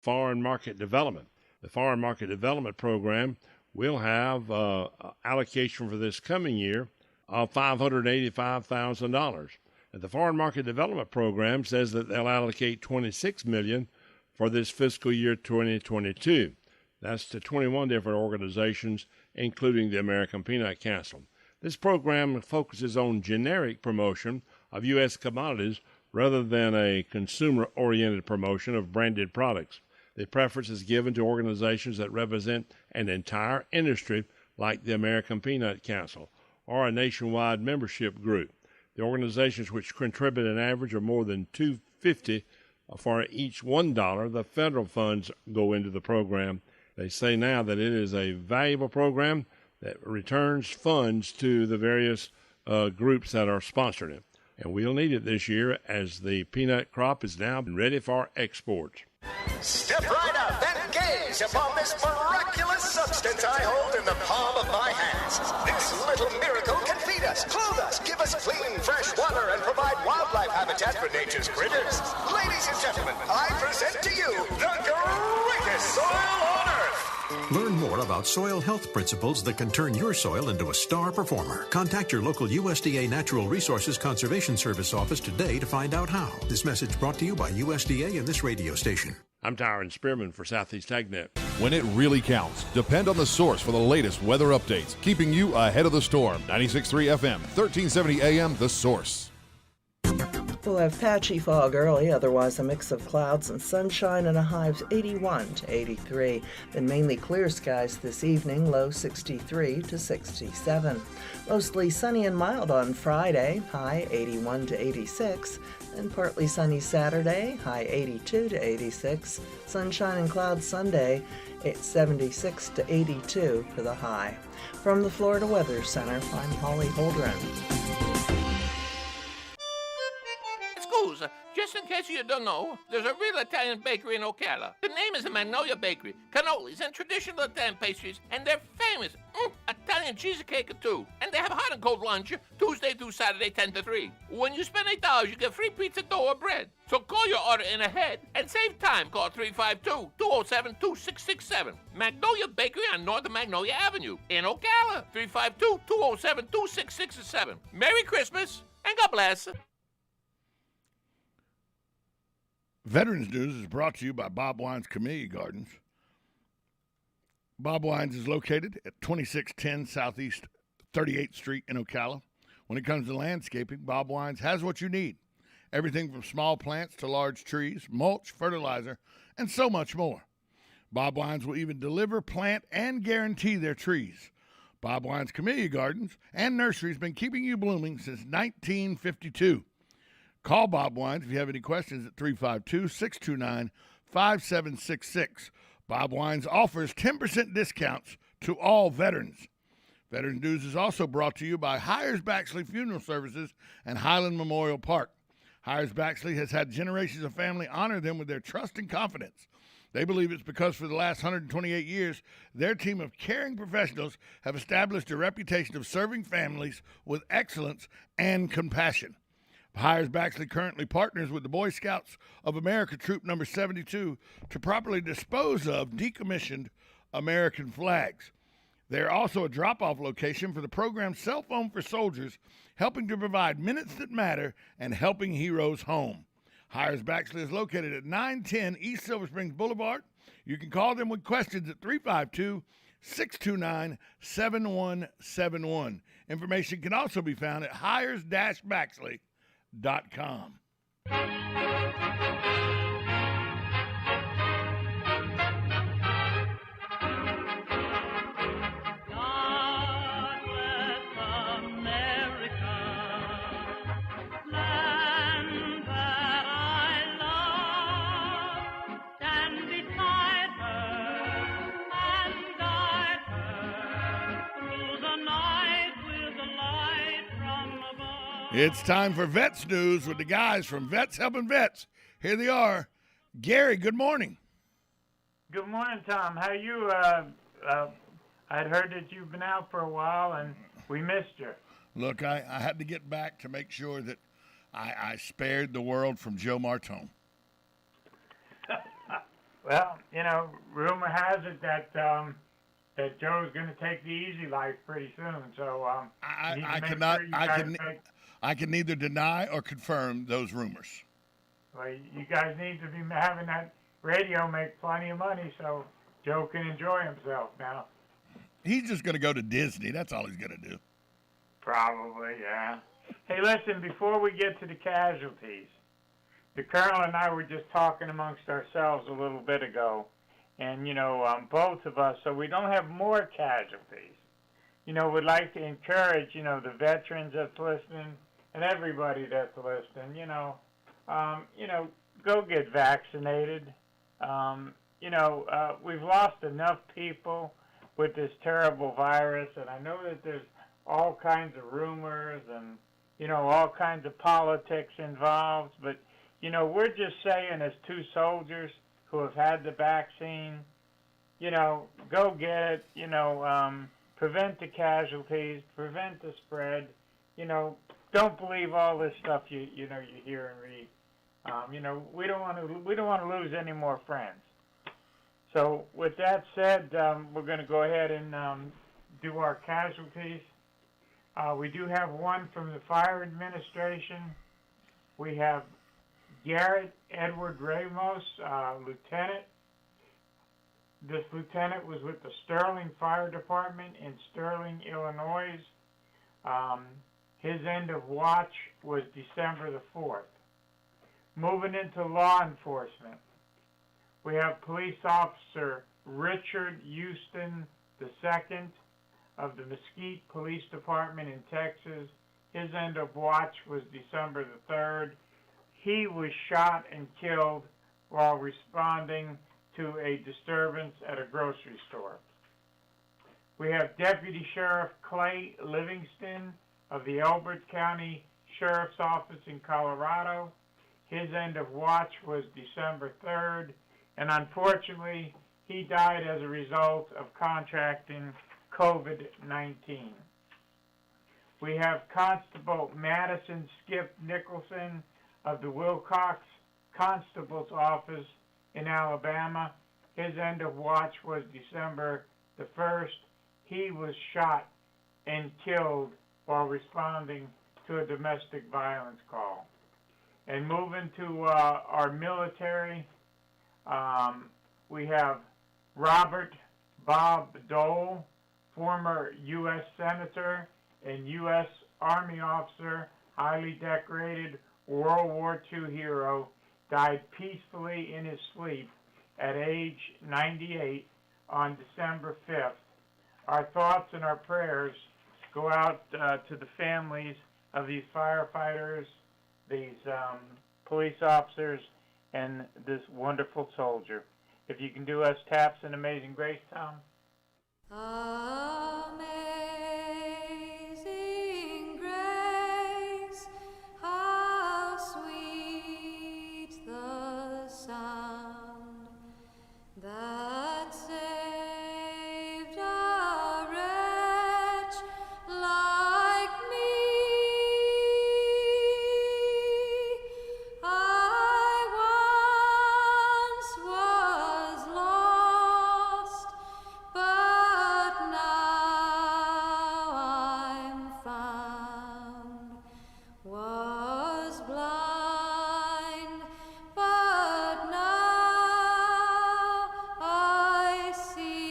foreign market development. The foreign market development program will have allocation for this coming year of $585,000. And the foreign market development program says that they'll allocate $26 million for this fiscal year 2022. That's to 21 different organizations, including the American Peanut Council. This program focuses on generic promotion of U.S. commodities rather than a consumer-oriented promotion of branded products. The preference is given to organizations that represent an entire industry, like the American Peanut Council, or a nationwide membership group. The organizations which contribute an average of more than $2.50 for each $1, the federal funds go into the program. They say now that it is a valuable program that returns funds to the various groups that are sponsoring it. And we'll need it this year as the peanut crop is now ready for export. Step right up and gaze upon this miraculous substance I hold in the palm of my hands. This little miracle can feed us, clothe us, give us clean, fresh water, and provide wildlife habitat for nature's critters. Ladies and gentlemen, I present to you the greatest soil on earth. Learn more about soil health principles that can turn your soil into a star performer. Contact your local USDA Natural Resources Conservation Service office today to find out how. This message brought to you by USDA and this radio station. I'm Tyron Spearman for Southeast AgNet. When it really counts, depend on the source for the latest weather updates, keeping you ahead of the storm. 96.3 FM, 1370 AM, The Source. We'll have patchy fog early, otherwise a mix of clouds and sunshine and a high of 81 to 83. Then mainly clear skies this evening, low 63 to 67. Mostly sunny and mild on Friday, high 81 to 86. And partly sunny Saturday, high 82 to 86. Sunshine and clouds Sunday, it's 76 to 82 for the high. From the Florida Weather Center, I'm Holly Holdren. Just in case you don't know, there's a real Italian bakery in Ocala. The name is the Magnolia Bakery. Cannolis and traditional Italian pastries, and they're famous. Italian cheesecake too. And they have hot and cold lunch Tuesday through Saturday, 10 to 3. When you spend $8, you get free pizza dough or bread. So call your order in ahead and save time. Call 352-207-2667. Magnolia Bakery on Northern Magnolia Avenue in Ocala. 352-207-2667. Merry Christmas and God bless. Veterans News is brought to you by Bob Wine's Camellia Gardens. Bob Wine's is located at 2610 Southeast 38th Street in Ocala. When it comes to landscaping, Bob Wine's has what you need. Everything from small plants to large trees, mulch, fertilizer, and so much more. Bob Wine's will even deliver, plant, and guarantee their trees. Bob Wine's Camellia Gardens and Nursery has been keeping you blooming since 1952. Call Bob Wines if you have any questions at 352-629-5766. Bob Wines offers 10% discounts to all veterans. Veterans News is also brought to you by Hires Baxley Funeral Services and Highland Memorial Park. Hires Baxley has had generations of family honor them with their trust and confidence. They believe it's because for the last 128 years, their team of caring professionals have established a reputation of serving families with excellence and compassion. Hires Baxley currently partners with the Boy Scouts of America Troop Number 72 to properly dispose of decommissioned American flags. They are also a drop-off location for the program Cell Phone for Soldiers, helping to provide minutes that matter and helping heroes home. Hires Baxley is located at 910 East Silver Springs Boulevard. You can call them with questions at 352-629-7171. Information can also be found at hires-baxley.com. It's time for Vets News with the guys from Vets Helping Vets. Here they are. Gary, good morning. Good morning, Tom. How are you? I'd heard that you've been out for a while, and we missed you. Look, I had to get back to make sure that I spared the world from Joe Martone. Well, rumor has it that that Joe's going to take the easy life pretty soon. So I can neither deny or confirm those rumors. Well, you guys need to be having that radio make plenty of money so Joe can enjoy himself now. He's just going to go to Disney. That's all he's going to do. Probably, yeah. Hey, listen, before we get to the casualties, the Colonel and I were just talking amongst ourselves a little bit ago, and, both of us, so we don't have more casualties, would like to encourage, the veterans that's listening and everybody that's listening, go get vaccinated. We've lost enough people with this terrible virus, and I know that there's all kinds of rumors and, all kinds of politics involved, but, we're just saying as two soldiers who have had the vaccine, go get it, prevent the casualties, prevent the spread, don't believe all this stuff you hear and read. We don't want to lose any more friends. So with that said, we're going to go ahead and do our casualties. We do have one from the Fire Administration. We have Garrett Edward Ramos, lieutenant. This lieutenant was with the Sterling Fire Department in Sterling, Illinois. His end of watch was December the 4th. Moving into law enforcement, we have police officer Richard Houston II of the Mesquite Police Department in Texas. His end of watch was December the 3rd. He was shot and killed while responding to a disturbance at a grocery store. We have Deputy Sheriff Clay Livingston of the Elbert County Sheriff's Office in Colorado. His end of watch was December 3rd, and unfortunately, he died as a result of contracting COVID-19. We have Constable Madison Skip Nicholson of the Wilcox Constable's Office in Alabama. His end of watch was December the 1st. He was shot and killed while responding to a domestic violence call. And moving to our military, we have Robert Bob Dole, former U.S. Senator and U.S. Army officer, highly decorated World War II hero, died peacefully in his sleep at age 98 on December 5th. Our thoughts and our prayers go out to the families of these firefighters, these police officers, and this wonderful soldier. If you can do us taps in Amazing Grace, Tom. Amazing grace, how sweet the sound that saved a wretch like me. I once was lost, but now I'm found. Was blind, but now I see.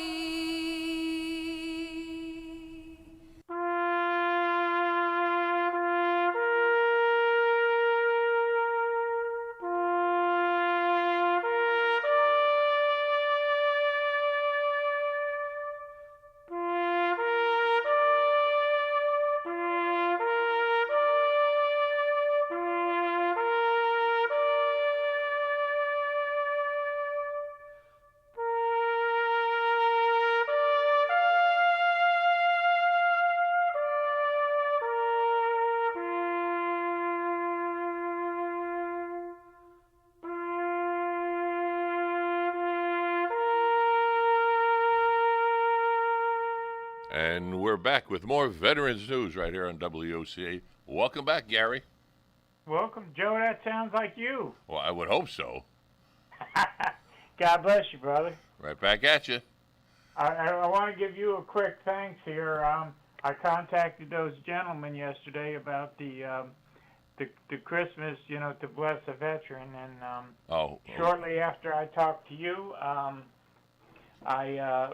And we're back with more Veterans News right here on WOCA. Welcome back, Gary. Welcome, Joe. That sounds like you. Well, I would hope so. God bless you, brother. Right back at you. I want to give you a quick thanks here. I contacted those gentlemen yesterday about the Christmas, to bless a veteran, and shortly after I talked to you, I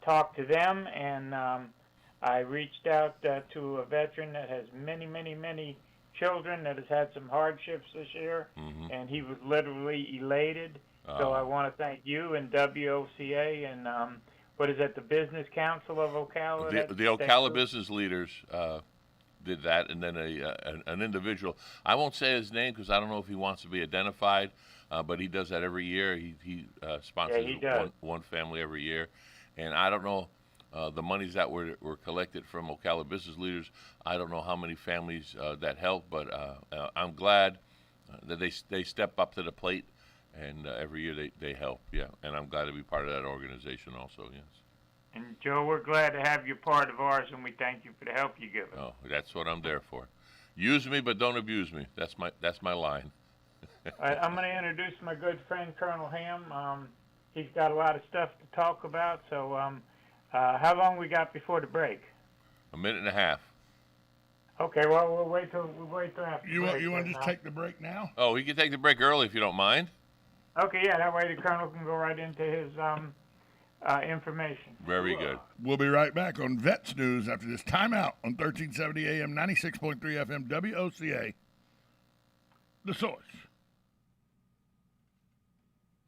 talked to them, and I reached out to a veteran that has many, many, many children that has had some hardships this year, and he was literally elated. So I want to thank you and WOCA and what is that, the Business Council of Ocala? The Ocala business leaders did that, and then an individual. I won't say his name because I don't know if he wants to be identified, but he does that every year. He sponsors one family every year, and I don't know the monies that were collected from Ocala business leaders. I don't know how many families that helped, but I'm glad that they step up to the plate. And every year they help, yeah. And I'm glad to be part of that organization also, yes. And, Joe, we're glad to have you part of ours, and we thank you for the help you give us. Oh, that's what I'm there for. Use me, but don't abuse me. That's my line. I'm going to introduce my good friend, Colonel Ham. He's got a lot of stuff to talk about, so how long we got before the break? A minute and a half. Okay, well, we'll wait till after You the break. You want to just take the break now? Oh, we can take the break early if you don't mind. Okay, yeah, that way the Colonel can go right into his information. Very good. We'll be right back on Vets News after this timeout on 1370 AM, 96.3 FM, WOCA, The Source.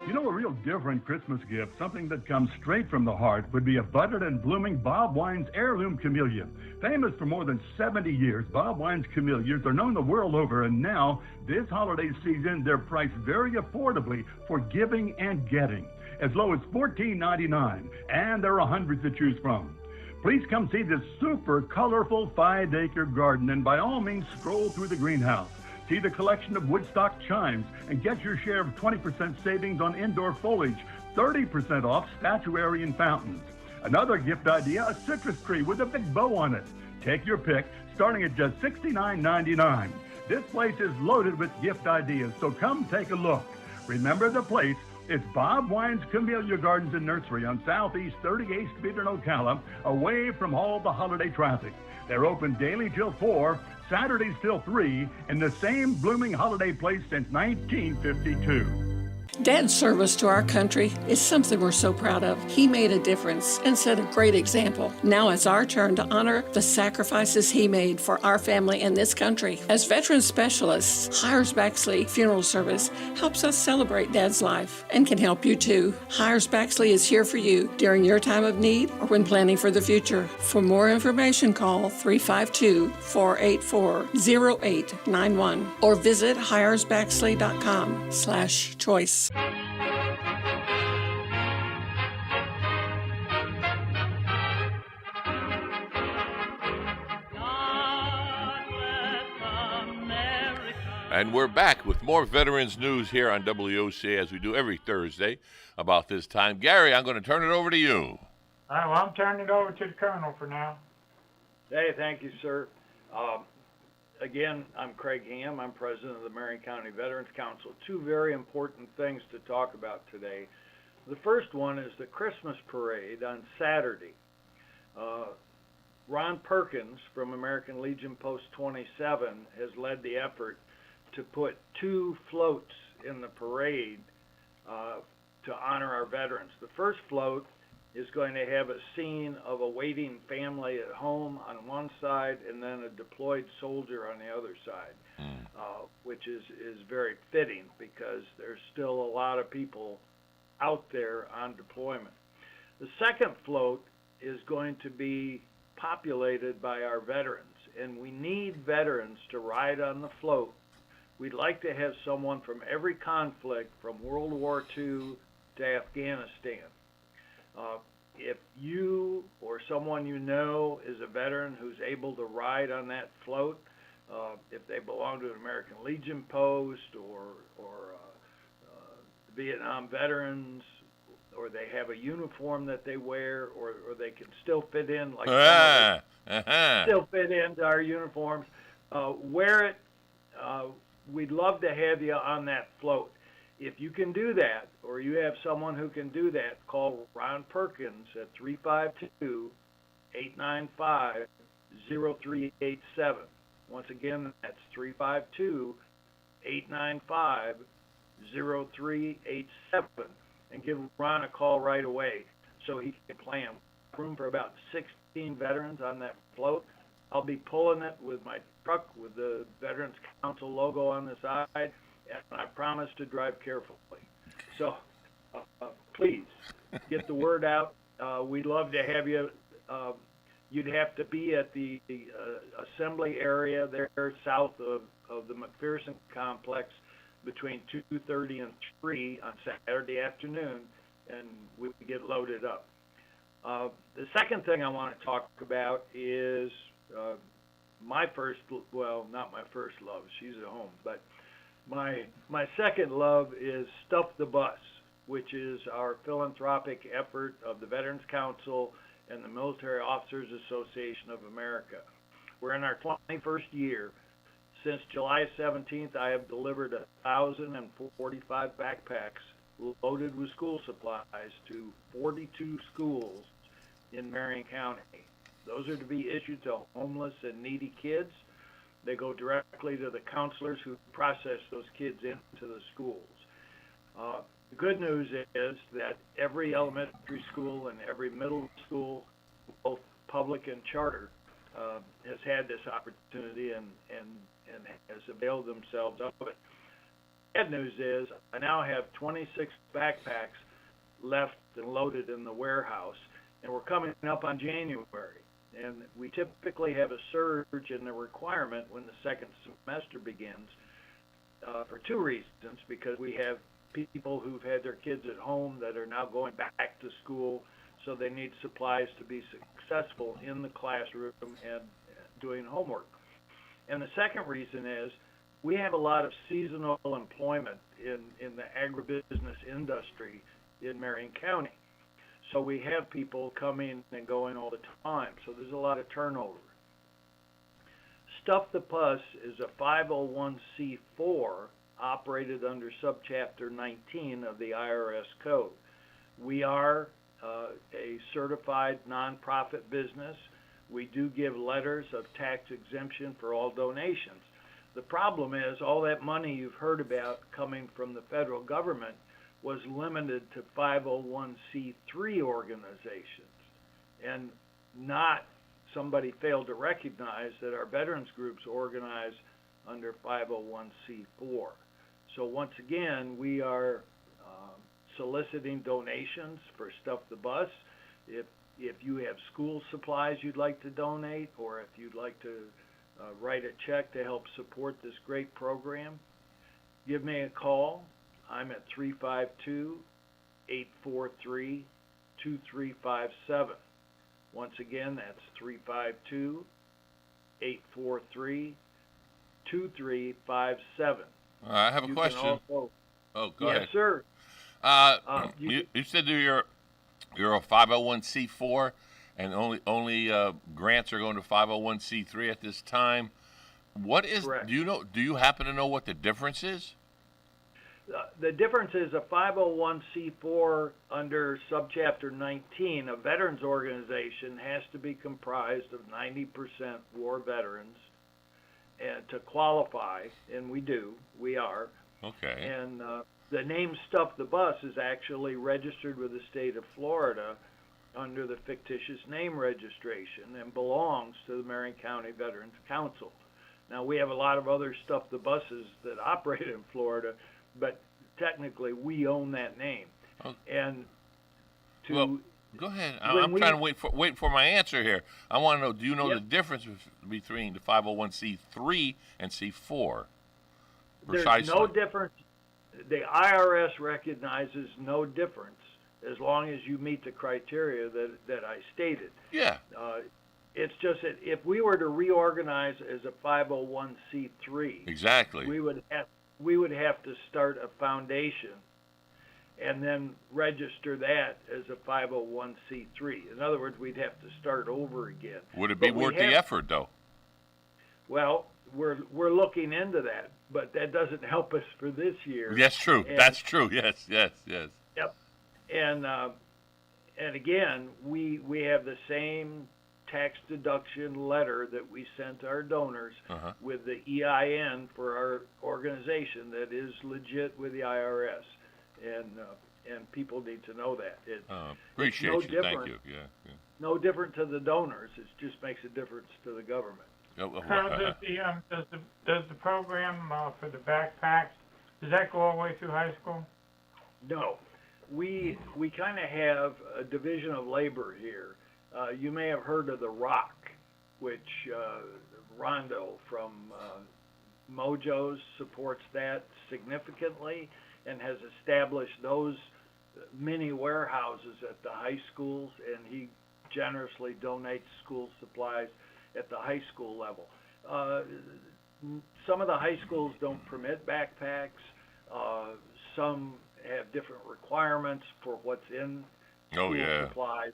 You know, a real different Christmas gift, something that comes straight from the heart, would be a budded and blooming Bob Wine's heirloom camellia. Famous for more than 70 years, Bob Wine's camellias are known the world over, and now, this holiday season, they're priced very affordably for giving and getting, as low as $14.99, and there are hundreds to choose from. Please come see this super colorful 5-acre garden, and by all means, stroll through the greenhouse. See the collection of Woodstock chimes and get your share of 20% savings on indoor foliage, 30% off statuary and fountains. Another gift idea, a citrus tree with a big bow on it. Take your pick, starting at just $69.99. This place is loaded with gift ideas, so come take a look. Remember the place, it's Bob Wine's Camellia Gardens and Nursery on Southeast 38th Street in Ocala, away from all the holiday traffic. They're open daily till 4, Saturdays till 3, in the same blooming holiday place since 1952. Dad's service to our country is something we're so proud of. He made a difference and set a great example. Now it's our turn to honor the sacrifices he made for our family and this country. As veteran specialists, Hires-Baxley Funeral Service helps us celebrate Dad's life and can help you too. Hires-Baxley is here for you during your time of need or when planning for the future. For more information, call 352-484-0891 or visit hiresbaxley.com/choice. And we're back with more Veterans News here on WOCA as we do every Thursday about this time. Gary, I'm going to turn it over to you. All right, well, I'm turning it over to the Colonel for now. Hey, thank you, sir. Again, I'm Craig Ham. I'm president of the Marion County Veterans Council. Two very important things to talk about today. The first one is the Christmas parade on Saturday. Ron Perkins from American Legion Post 27 has led the effort to put 2 floats in the parade to honor our veterans. The first float is going to have a scene of a waiting family at home on one side and then a deployed soldier on the other side, which is very fitting because there's still a lot of people out there on deployment. The second float is going to be populated by our veterans, and we need veterans to ride on the float. We'd like to have someone from every conflict from World War II to Afghanistan. If you or someone you know is a veteran who's able to ride on that float, if they belong to an American Legion post or Vietnam veterans, or they have a uniform that they wear, or they can still fit in, like still fit into our uniforms, wear it. We'd love to have you on that float. If you can do that, or you have someone who can do that, call Ron Perkins at 352-895-0387. Once again, that's 352-895-0387. And give Ron a call right away so he can plan. Room for about 16 veterans on that float. I'll be pulling it with my truck with the Veterans Council logo on the side, and I promise to drive carefully. So please get the word out. We'd love to have you. You'd have to be at the assembly area there south of the McPherson complex between 2:30 and 3 on Saturday afternoon, and we get loaded up. The second thing I want to talk about is my first, well, not my first love, she's at home, but my second love is Stuff the Bus, which is our philanthropic effort of the Veterans Council and the Military Officers Association of America. We're in our 21st year. Since July 17th, I have delivered 1,045 backpacks loaded with school supplies to 42 schools in Marion County. Those are to be issued to homeless and needy kids. They go directly to the counselors who process those kids into the schools. The good news is that every elementary school and every middle school, both public and charter, has had this opportunity and has availed themselves of it. Bad news is I now have 26 backpacks left and loaded in the warehouse, and we're coming up on January. And we typically have a surge in the requirement when the second semester begins for two reasons, because we have people who've had their kids at home that are now going back to school, so they need supplies to be successful in the classroom and doing homework. And the second reason is we have a lot of seasonal employment in the agribusiness industry in Marion County. So we have people coming and going all the time, so there's a lot of turnover. Stuff the Bus is a 501c4 operated under Subchapter 19 of the IRS Code. We are a certified nonprofit business. We do give letters of tax exemption for all donations. The problem is all that money you've heard about coming from the federal government was limited to 501c3 organizations, and not somebody failed to recognize that our veterans groups organize under 501c4. So once again, we are soliciting donations for Stuff the Bus. If you have school supplies you'd like to donate, or if you'd like to write a check to help support this great program, give me a call. I'm at 352-843-2357. Once again, that's 352-843-2357. I have a question. Also, go yes, ahead. Yes, sir. You said you're a 501c4, and only grants are going to 501c3 at this time. What is? Correct. Do you happen to know what the difference is? The difference is a 501c4 under Subchapter 19, a veterans organization has to be comprised of 90% war veterans, and to qualify, and we are. Okay. And the name Stuff the Bus is actually registered with the state of Florida under the fictitious name registration and belongs to the Marion County Veterans Council. Now, we have a lot of other Stuff the Buses that operate in Florida, but technically we own that name. Okay. And well, go ahead. I'm trying to wait for my answer here. I want to know, do you know the difference between the 501c3 and C4? Precisely. There's no difference. The IRS recognizes no difference as long as you meet the criteria that I stated. Yeah. It's just that if we were to reorganize as a 501c3, exactly, we would have to start a foundation and then register that as a 501c3. In other words, we'd have to start over again. Would it be worth the effort, though? Well, we're looking into that, but that doesn't help us for this year. Yes, true. And, That's true. Yes. Yep. And again, we have the same tax deduction letter that we sent our donors with the EIN for our organization that is legit with the IRS, and people need to know that. Appreciate it's no you. Thank different- you. Yeah. No different to the donors. It just makes a difference to the government. Colonel, does the program for the backpacks, does that go all the way through high school? No, we kind of have a division of labor here. You may have heard of the ROC, which Rondo from Mojo's supports that significantly and has established those mini warehouses at the high schools, and he generously donates school supplies at the high school level. Some of the high schools don't permit backpacks. Some have different requirements for what's in school supplies.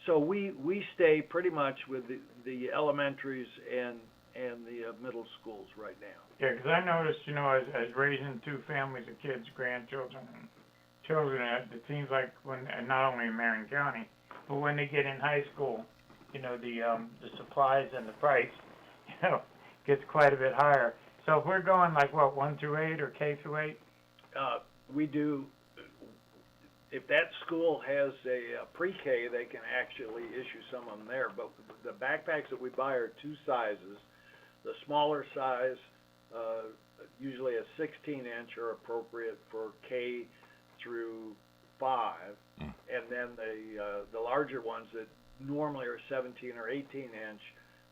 So we stay pretty much with the elementaries and the middle schools right now. Yeah, because I noticed, as raising two families of kids, grandchildren, and children, it seems like and not only in Marion County, but when they get in high school, the supplies and the price, gets quite a bit higher. So if we're going like 1 through 8 or K through 8? We do. If that school has a pre-K, they can actually issue some of them there. But the backpacks that we buy are two sizes. The smaller size, usually a 16-inch, are appropriate for K through 5, and then the larger ones that normally are 17 or 18-inch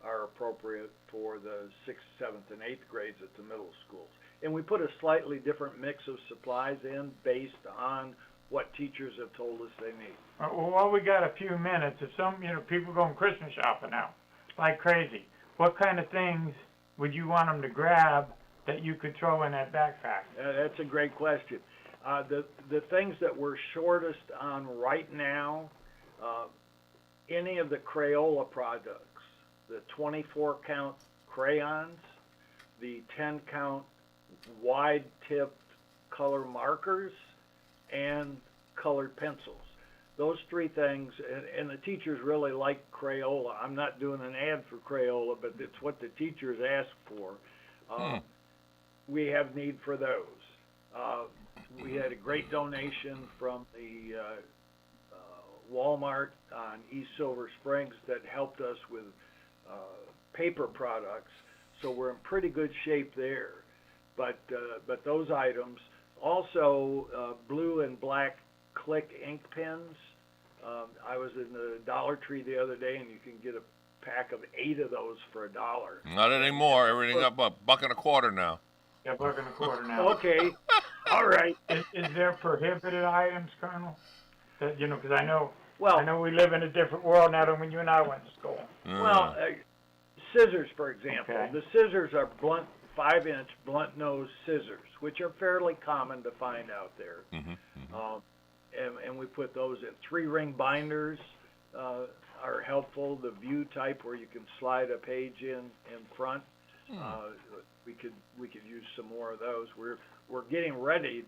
are appropriate for the 6th, 7th, and 8th grades at the middle schools. And we put a slightly different mix of supplies in based on what teachers have told us they need. Well, while we got a few minutes, if some, people going Christmas shopping now, like crazy, what kind of things would you want them to grab that you could throw in that backpack? That's a great question. The things that we're shortest on right now, any of the Crayola products, the 24-count crayons, the 10-count wide-tipped color markers, and colored pencils. Those three things, and the teachers really like Crayola. I'm not doing an ad for Crayola, but it's what the teachers ask for. We have need for those. We had a great donation from the Walmart on East Silver Springs that helped us with paper products, so we're in pretty good shape there. But those items, also blue and black Click ink pens. I was in the Dollar Tree the other day, and you can get a pack of 8 of those for $1. Not anymore. Everything up $1.25 now. Yeah, $1.25 now. Okay, all right. Is there prohibited items, Colonel? That, because I know we live in a different world now than when you and I went to school. Well, scissors, for example. Okay. The scissors are blunt, 5-inch blunt nose scissors, which are fairly common to find out there. And we put those in. 3-ring binders are helpful. The view type, where you can slide a page in front. We could use some more of those. We're getting ready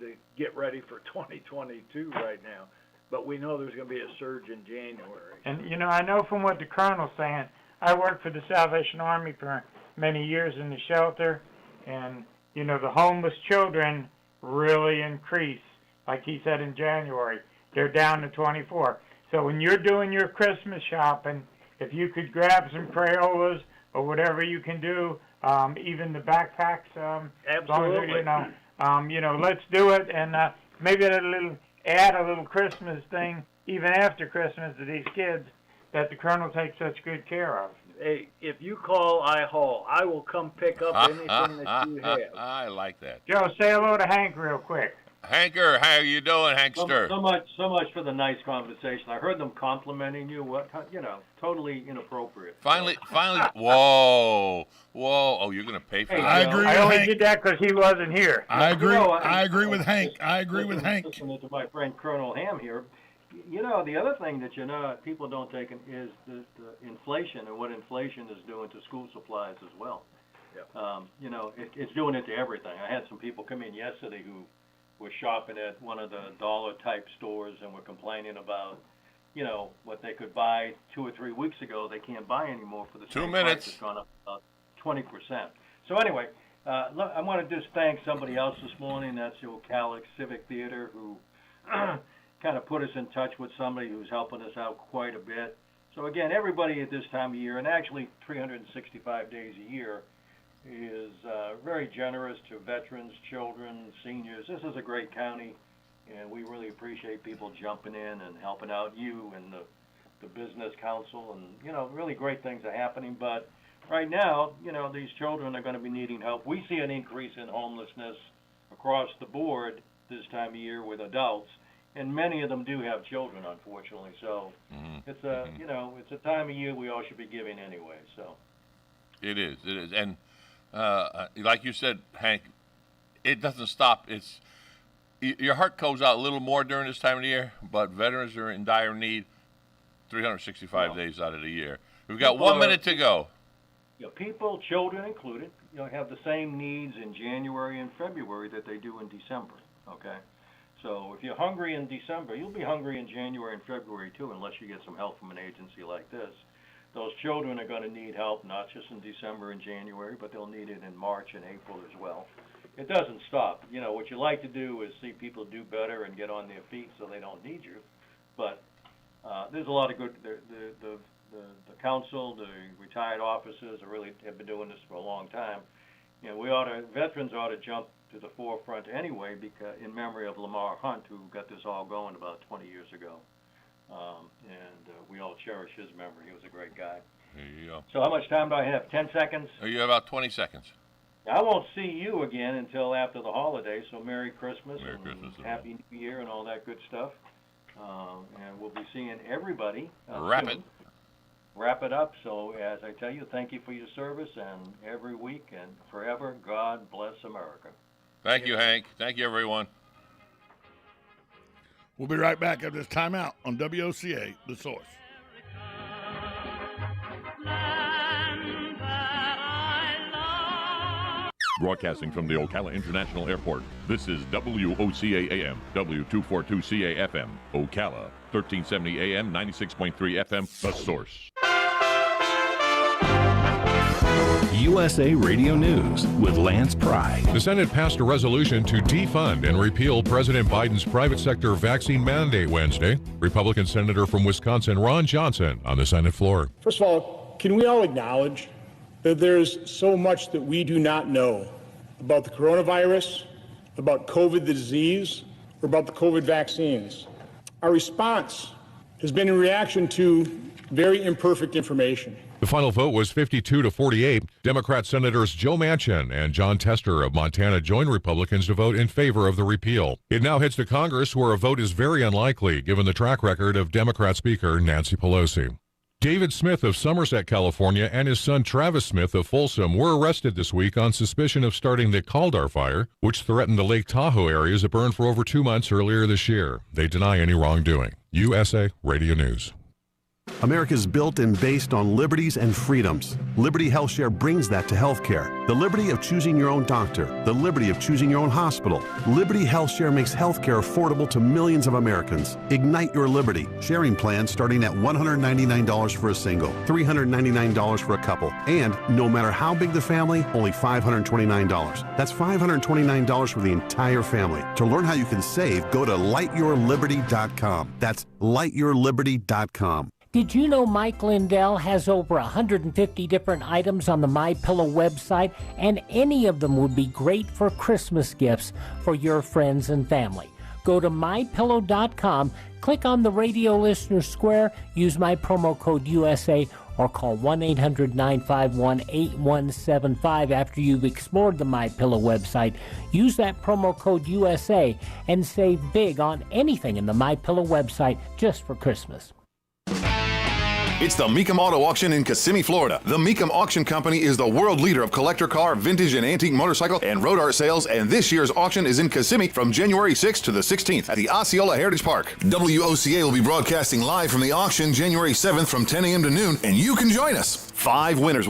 for 2022 right now, but we know there's going to be a surge in January. And I know from what the Colonel's saying. I worked for the Salvation Army for many years in the shelter, and the homeless children really increase. Like he said in January, they're down to 24. So when you're doing your Christmas shopping, if you could grab some Crayolas or whatever you can do, even the backpacks, Absolutely. Let's do it, and maybe add a little Christmas thing even after Christmas to these kids that the Colonel takes such good care of. Hey, if you call, I haul. I will come pick up anything that you have. I like that. Joe, say hello to Hank real quick. Hanker, how you doing, Hankster? So much for the nice conversation. I heard them complimenting you. Totally inappropriate. Finally. Whoa. Oh, you're gonna pay for that? I agree. I only did that because he wasn't here. I agree. I agree with Hank. I agree with Hank. Listening to my friend Colonel Ham here. The other thing that people don't take in is the inflation and what inflation is doing to school supplies as well. It's doing it to everything. I had some people come in yesterday who were shopping at one of the dollar-type stores and were complaining about, what they could buy 2 or 3 weeks ago, they can't buy anymore for the same price. It's gone up about 20%. So anyway, I want to just thank somebody else this morning. That's the Ocala Civic Theater, who kind of put us in touch with somebody who's helping us out quite a bit. So again, everybody at this time of year, and actually 365 days a year, is very generous to veterans, children, seniors. This is a great county, and we really appreciate people jumping in and helping out you and the business council, and really great things are happening. But right now, these children are going to be needing help. We see an increase in homelessness across the board this time of year with adults, and many of them do have children, unfortunately. So it's a time of year we all should be giving anyway. So it is, and like you said, Hank, it doesn't stop. Your heart goes out a little more during this time of the year, but veterans are in dire need 365 days out of the year. We've got 1 minute to go. People, children included, have the same needs in January and February that they do in December, okay? So if you're hungry in December, you'll be hungry in January and February too, unless you get some help from an agency like this. Those children are going to need help, not just in December and January, but they'll need it in March and April as well. It doesn't stop. What you like to do is see people do better and get on their feet so they don't need you. But there's a lot of good, the council, the retired officers have been doing this for a long time. Veterans ought to jump to the forefront anyway, because in memory of Lamar Hunt, who got this all going about 20 years ago. We all cherish his memory. He was a great guy. There you go. So how much time do I have? 10 seconds? You have about 20 seconds. I won't see you again until after the holidays, so Merry Christmas and Happy New Year and all that good stuff. And we'll be seeing everybody soon. Wrap it up. So as I tell you, thank you for your service, and every week and forever, God bless America. Thank you, Hank. Thank you, everyone. We'll be right back after this timeout on WOCA, The Source. Broadcasting from the Ocala International Airport, this is WOCA AM, W242CA FM, Ocala, 1370 AM, 96.3 FM, The Source. USA Radio News with Lance Pry. The Senate passed a resolution to defund and repeal President Biden's private sector vaccine mandate Wednesday. Republican Senator from Wisconsin, Ron Johnson, on the Senate floor. First of all, can we all acknowledge that there's so much that we do not know about the coronavirus, about COVID, the disease, or about the COVID vaccines? Our response has been in reaction to very imperfect information. The final vote was 52 to 48. Democrat Senators Joe Manchin and John Tester of Montana joined Republicans to vote in favor of the repeal. It now heads to Congress, where a vote is very unlikely, given the track record of Democrat Speaker Nancy Pelosi. David Smith of Somerset, California, and his son Travis Smith of Folsom were arrested this week on suspicion of starting the Caldar Fire, which threatened the Lake Tahoe areas that burned for over 2 months earlier this year. They deny any wrongdoing. USA Radio News. America is built and based on liberties and freedoms. Liberty HealthShare brings that to healthcare. The liberty of choosing your own doctor, the liberty of choosing your own hospital. Liberty HealthShare makes healthcare affordable to millions of Americans. Ignite your liberty. Sharing plans starting at $199 for a single, $399 for a couple, and no matter how big the family, only $529. That's $529 for the entire family. To learn how you can save, go to lightyourliberty.com. That's lightyourliberty.com. Did you know Mike Lindell has over 150 different items on the MyPillow website, and any of them would be great for Christmas gifts for your friends and family? Go to MyPillow.com, click on the radio listener square, use my promo code USA, or call 1-800-951-8175 after you've explored the MyPillow website. Use that promo code USA and save big on anything in the MyPillow website just for Christmas. It's the Mecum Auto Auction in Kissimmee, Florida. The Mecum Auction Company is the world leader of collector car, vintage and antique motorcycle, and road art sales, and this year's auction is in Kissimmee from January 6th to the 16th at the Osceola Heritage Park. WOCA will be broadcasting live from the auction January 7th from 10 a.m. to noon, and you can join us. 5 winners